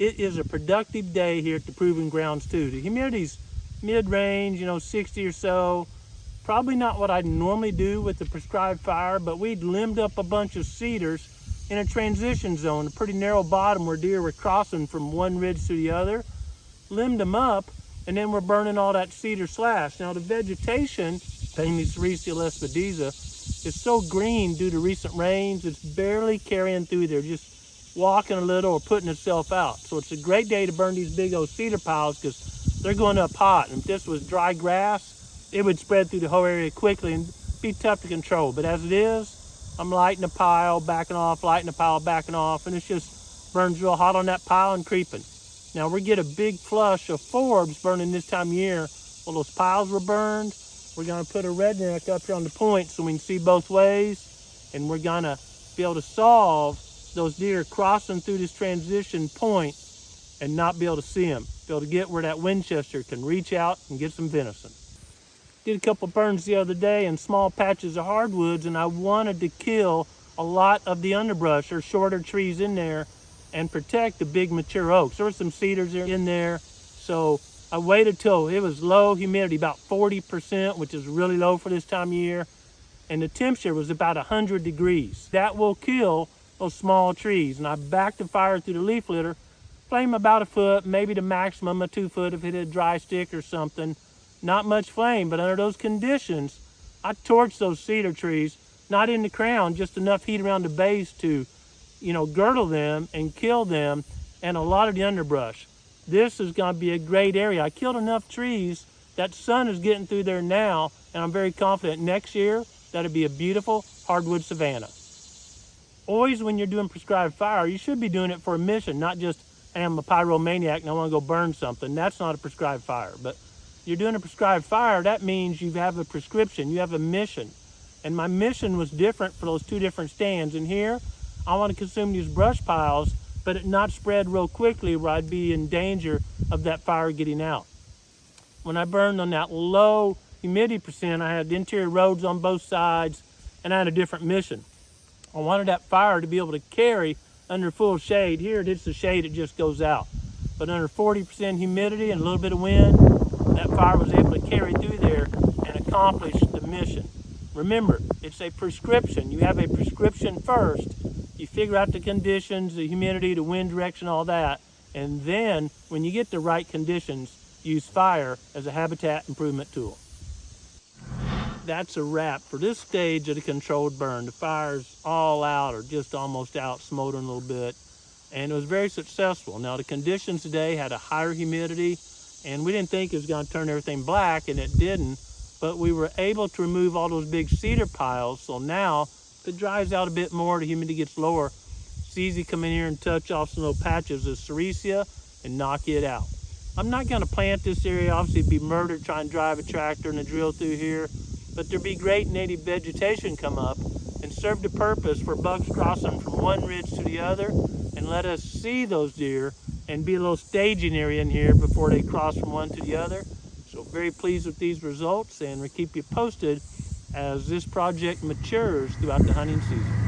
it is a productive day here at the Proving Grounds too. The humidity's mid-range, 60 or so. Probably not what I'd normally do with the prescribed fire, but we'd limbed up a bunch of cedars in a transition zone, a pretty narrow bottom where deer were crossing from one ridge to the other. Limbed them up, and then we're burning all that cedar slash. Now the vegetation, mainly Sericea lespedeza, is so green due to recent rains, it's barely carrying through there, just walking a little or putting itself out. So it's a great day to burn these big old cedar piles because they're going up hot. And if this was dry grass, it would spread through the whole area quickly and be tough to control. But as it is, I'm lighting a pile, backing off, lighting a pile, backing off, and it just burns real hot on that pile and creeping. Now we get a big flush of forbs burning this time of year. Well, those piles were burned. We're gonna put a redneck up here on the point so we can see both ways, and we're gonna be able to solve those deer crossing through this transition point and not be able to see them. Be able to get where that Winchester can reach out and get some venison. Did a couple burns the other day in small patches of hardwoods, and I wanted to kill a lot of the underbrush or shorter trees in there and protect the big mature oaks. There were some cedars in there, so I waited till it was low humidity, about 40%, which is really low for this time of year, and the temperature was about 100 degrees. That will kill those small trees, and I backed the fire through the leaf litter, flame about a foot, maybe the maximum of 2 foot if it had a dry stick or something. Not much flame, but under those conditions, I torched those cedar trees, not in the crown, just enough heat around the base to, girdle them and kill them, and a lot of the underbrush. This is gonna be a great area. I killed enough trees, that sun is getting through there now, and I'm very confident next year, that'll be a beautiful hardwood savanna. Always when you're doing prescribed fire, you should be doing it for a mission, not just, hey, I'm a pyromaniac and I wanna go burn something. That's not a prescribed fire, but you're doing a prescribed fire, that means you have a prescription, you have a mission. And my mission was different for those two different stands. And here, I want to consume these brush piles, but it not spread real quickly where I'd be in danger of that fire getting out. When I burned on that low humidity percent, I had interior roads on both sides, and I had a different mission. I wanted that fire to be able to carry under full shade. Here, it's the shade, it just goes out. But under 40% humidity and a little bit of wind, that fire was able to carry through there and accomplish the mission. Remember, it's a prescription. You have a prescription first. You figure out the conditions, the humidity, the wind direction, all that. And then, when you get the right conditions, use fire as a habitat improvement tool. That's a wrap for this stage of the controlled burn. The fire's all out or just almost out, smoldering a little bit. And it was very successful. Now, the conditions today had a higher humidity, and we didn't think it was going to turn everything black, and it didn't, but we were able to remove all those big cedar piles. So now, if it dries out a bit more, the humidity gets lower, it's easy to come in here and touch off some little patches of Sericea and knock it out. I'm not going to plant this area. Obviously, it'd be murder trying to drive a tractor and a drill through here, but there'd be great native vegetation come up and serve the purpose for bucks crossing from one ridge to the other, and let us see those deer and be a little staging area in here before they cross from one to the other. So very pleased with these results, and we'll keep you posted as this project matures throughout the hunting season.